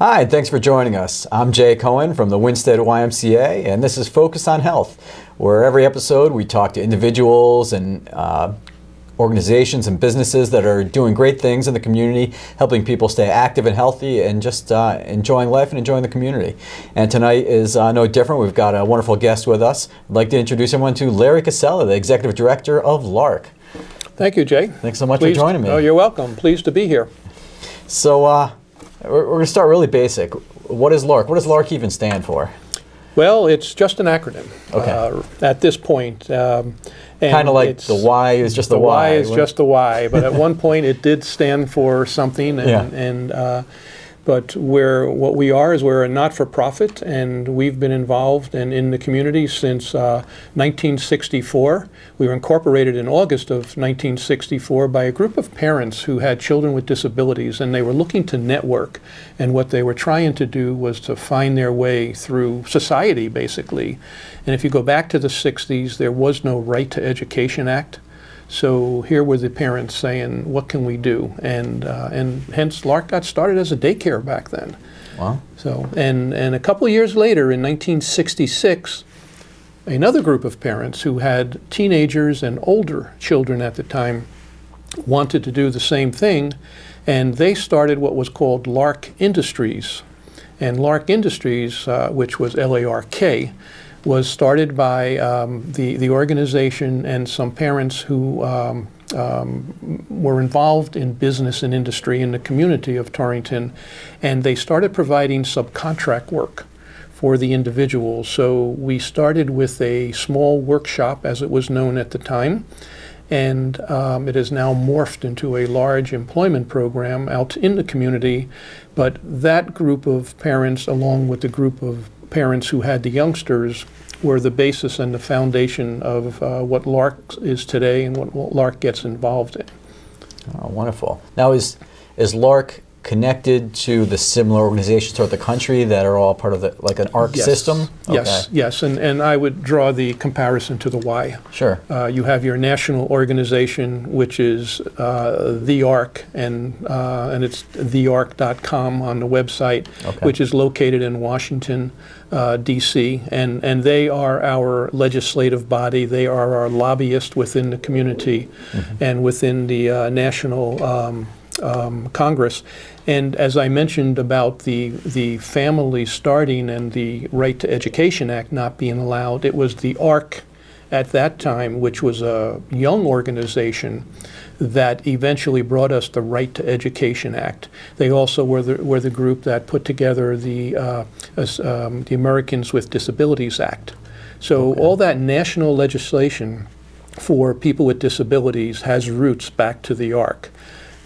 Hi, thanks for joining us. I'm Jay Cohen from the Winstead YMCA, and this is Focus on Health, where every episode we talk to individuals and organizations and businesses that are doing great things in the community, helping people stay active and healthy and just enjoying life and enjoying the community. And tonight is no different. We've got a wonderful guest with us. I'd like to introduce everyone to Larry Casella, the Executive Director of LARC. Thank you, Jay. Thanks so much for joining me. Oh, you're welcome. Pleased to be here. So we're going to start really basic. What is LARC? What does LARC even stand for? Well, it's just an acronym at this point. Kind of like the Y is just the Y. The Y is just the Y, but at one point it did stand for something. But what we are is we're a not-for-profit, and we've been involved and in the community since 1964. We were incorporated in August of 1964 by a group of parents who had children with disabilities, and they were looking to network. And what they were trying to do was to find their way through society, basically. And if you go back to the 60s, there was no Right to Education Act. So here were the parents saying, what can we do? And hence LARC got started as a daycare back then. Wow. So, and a couple of years later, in 1966, another group of parents who had teenagers and older children at the time wanted to do the same thing, and they started what was called LARC Industries. And LARC Industries, which was LARK, was started by the organization and some parents who were involved in business and industry in the community of Torrington, and they started providing subcontract work for the individuals. So we started with a small workshop, as it was known at the time, and it has now morphed into a large employment program out in the community. But that group of parents, along with the group of parents who had the youngsters, were the basis and the foundation of what LARC is today and what LARC gets involved in. Oh, wonderful. Now, is LARC connected to the similar organizations throughout the country that are all part of like an ARC system? Yes, and I would draw the comparison to the Y. Sure. You have your national organization, which is the ARC, and it's thearc.com on the website, which is located in Washington, D.C., and they are our legislative body. They are our lobbyists within the community and within the national Congress. And as I mentioned about the family starting and the Right to Education Act not being allowed, it was the ARC at that time, which was a young organization, that eventually brought us the Right to Education Act. They also were the group that put together the Americans with Disabilities Act. So all that national legislation for people with disabilities has roots back to the ARC.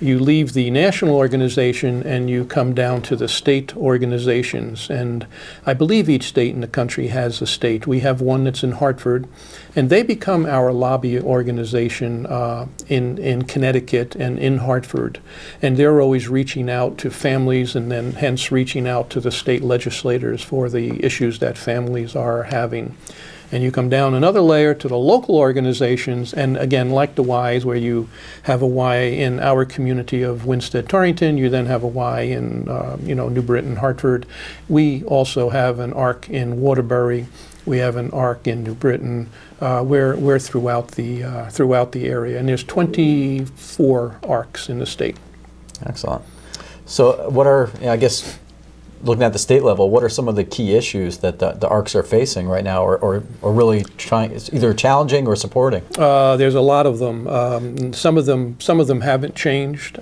You leave the national organization and you come down to the state organizations. And I believe each state in the country has a state. We have one that's in Hartford, and they become our lobby organization in Connecticut and in Hartford. And they're always reaching out to families and then hence reaching out to the state legislators for the issues that families are having. And you come down another layer to the local organizations, and again, like the Ys, where you have a Y in our community of Winstead, Torrington, you then have a Y in New Britain, Hartford. We also have an ARC in Waterbury. We have an ARC in New Britain. We're throughout the area, and there's 24 ARCs in the state. Excellent. So, what are looking at the state level, what are some of the key issues that the ARCs are facing right now, or really trying, either challenging or supporting? There's a lot of them. Some of them haven't changed.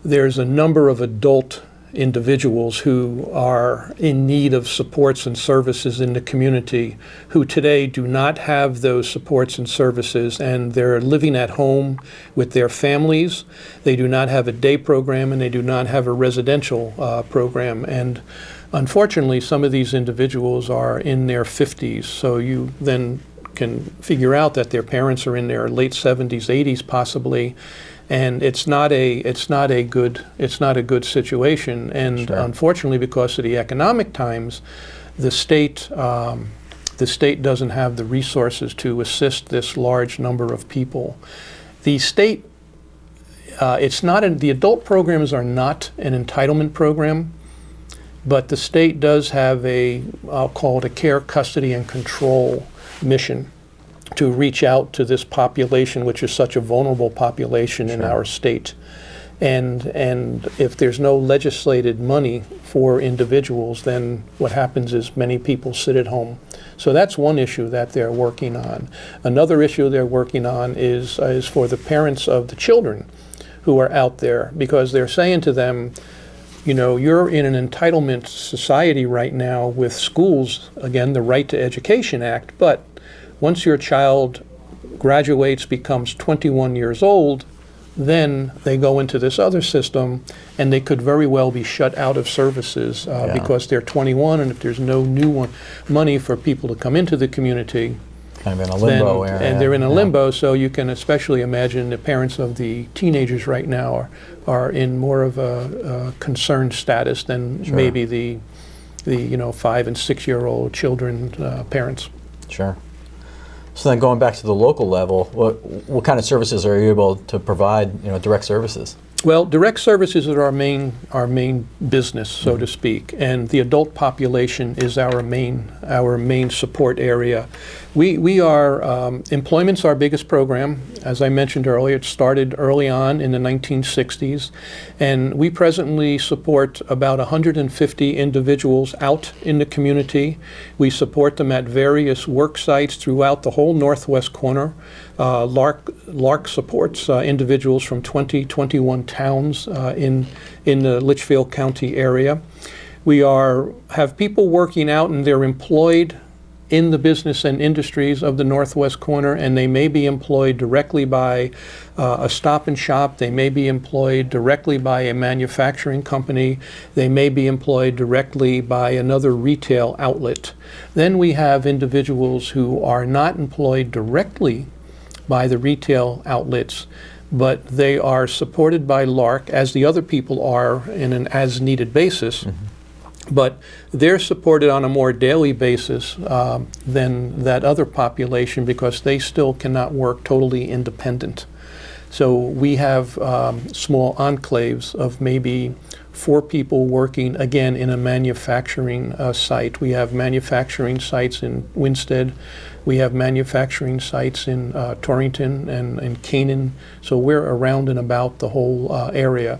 There's a number of adult individuals who are in need of supports and services in the community who today do not have those supports and services, and they're living at home with their families. They do not have a day program, and they do not have a residential program. And unfortunately, some of these individuals are in their 50s, so you then can figure out that their parents are in their late 70s, 80s possibly, and it's not a good situation. And sure. Unfortunately, because of the economic times, the state doesn't have the resources to assist this large number of people. The state, the adult programs are not an entitlement program. But the state does have a, I'll call it a care, custody, and control mission to reach out to this population, which is such a vulnerable population in our state. And if there's no legislated money for individuals, then what happens is many people sit at home. So that's one issue that they're working on. Another issue they're working on is for the parents of the children who are out there, because they're saying to them, you know, you're in an entitlement society right now with schools, again, the Right to Education Act, but once your child graduates, becomes 21 years old, then they go into this other system, and they could very well be shut out of services because they're 21, and if there's no new money for people to come into the community, kind of in a limbo area. And they're in a limbo, so you can especially imagine the parents of the teenagers right now are in more of a concerned status than maybe the 5 and 6 year old children parents. Sure. So then going back to the local level, what kind of services are you able to provide, direct services? Well, direct services are our main business, so to speak, and the adult population is our main support area. We are employment's our biggest program. As I mentioned earlier, it started early on in the 1960s, and we presently support about 150 individuals out in the community. We support them at various work sites throughout the whole northwest corner. LARC supports individuals from 21 towns in the Litchfield County area. We have people working out, and they're employed in the business and industries of the northwest corner, and they may be employed directly by a Stop and Shop. They may be employed directly by a manufacturing company. They may be employed directly by another retail outlet. Then we have individuals who are not employed directly by the retail outlets, but they are supported by LARC, as the other people are, in an as-needed basis. But they're supported on a more daily basis than that other population, because they still cannot work totally independent. So we have small enclaves of maybe 4 people working, again, in a manufacturing site. We have manufacturing sites in Winsted. We have manufacturing sites in Torrington and Canaan. So we're around and about the whole area.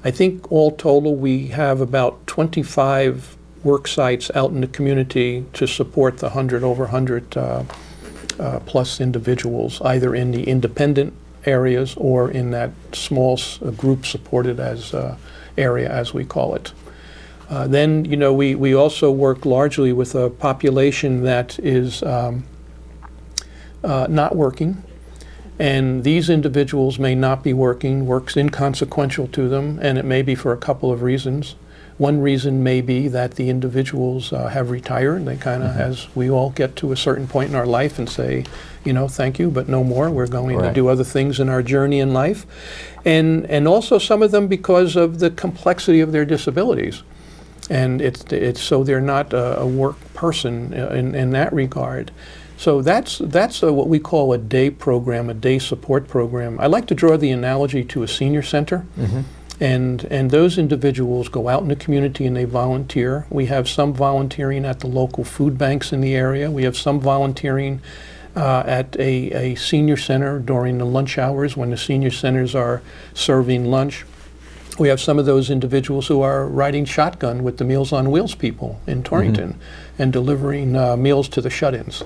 I think all total we have about 25 work sites out in the community to support the over 100 plus individuals, either in the independent areas or in that small group supported as area, as we call it. Then, we also work largely with a population that is not working. And these individuals may not be working. Work's inconsequential to them, and it may be for a couple of reasons. One reason may be that the individuals have retired. They kind of, as we all get to a certain point in our life and say, thank you, but no more. We're going to do other things in our journey in life. And also some of them because of the complexity of their disabilities. And it's so they're not a work person in that regard. So that's what we call a day program, a day support program. I like to draw the analogy to a senior center. And those individuals go out in the community and they volunteer. We have some volunteering at the local food banks in the area. We have some volunteering at a senior center during the lunch hours when the senior centers are serving lunch. We have some of those individuals who are riding shotgun with the Meals on Wheels people in Torrington and delivering meals to the shut-ins.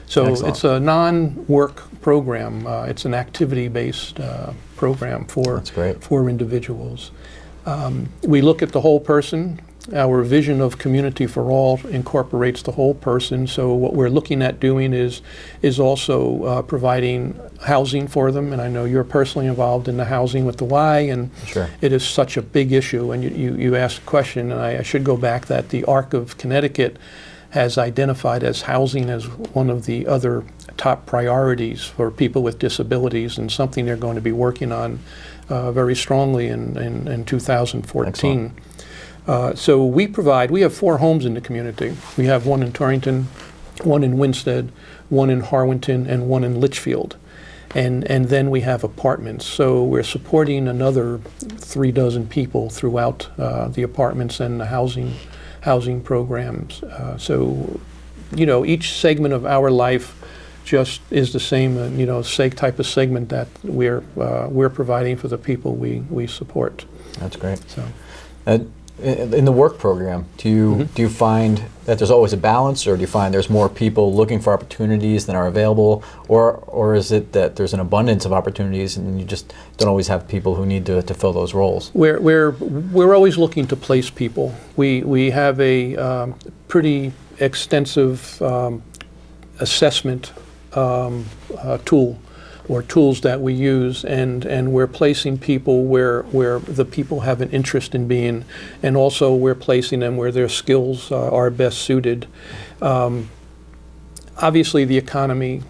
So Excellent. It's a non-work program. It's an activity-based program for individuals. We look at the whole person. Our vision of Community for All incorporates the whole person. So what we're looking at doing is also providing housing for them. And I know you're personally involved in the housing with the Y, and it is such a big issue. And you asked a question, and I should go back that the ARC of Connecticut has identified as housing as one of the other top priorities for people with disabilities, and something they're going to be working on very strongly in 2014. So we have 4 homes in the community. We have one in Torrington, one in Winsted, one in Harwinton, and one in Litchfield. And then we have apartments. So we're supporting another 3 dozen people throughout the apartments and the housing housing programs. So, you know, each segment of our life just is the same, you know, type of segment that we're providing for the people we support. That's great. So, in the work program, do you find that there's always a balance, or do you find there's more people looking for opportunities than are available, or is it that there's an abundance of opportunities and you just don't always have people who need to fill those roles? We're always looking to place people. We have a pretty extensive assessment tool, or tools that we use, and we're placing people where the people have an interest in being, and also we're placing them where their skills are best suited. Obviously, the economy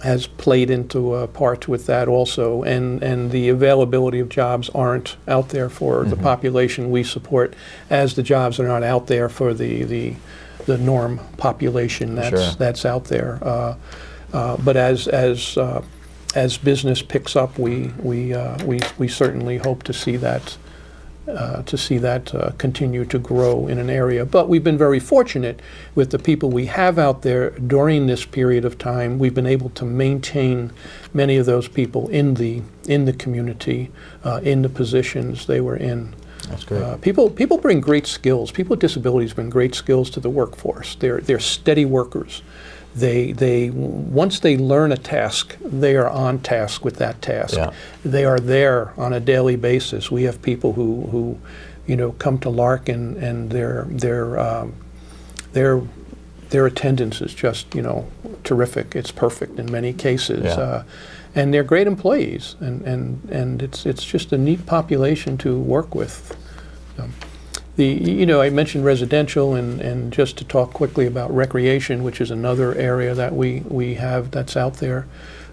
has played into a part with that also, and the availability of jobs aren't out there for the population we support, as the jobs are not out there for the norm population that's out there. But as business picks up, we certainly hope to see that continue to grow in an area. But we've been very fortunate with the people we have out there during this period of time. We've been able to maintain many of those people in the community, in the positions they were in. That's great. People bring great skills. People with disabilities bring great skills to the workforce. They're steady workers. They once they learn a task, they are on task with that task. Yeah. They are there on a daily basis. We have people who you know, come to LARC and their attendance is just, you know, terrific. It's perfect in many cases. Yeah. And they're great employees, and it's just a neat population to work with. You know, I mentioned residential, and just to talk quickly about recreation, which is another area that we have that's out there.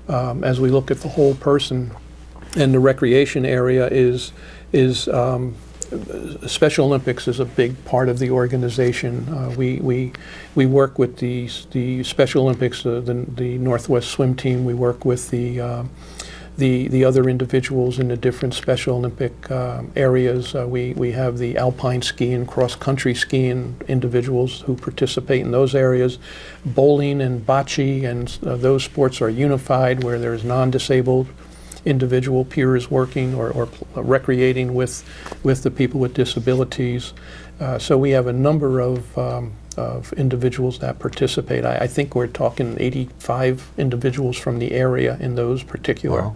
As we look at the whole person, and the recreation area is Special Olympics is a big part of the organization. We work with the Special Olympics, the Northwest Swim Team. We work with the other individuals in the different Special Olympic areas. We have the alpine skiing, cross-country skiing individuals who participate in those areas. Bowling and bocce and those sports are unified, where there's non-disabled individual peers working or recreating with the people with disabilities. So we have a number of individuals that participate. I think we're talking 85 individuals from the area in those particular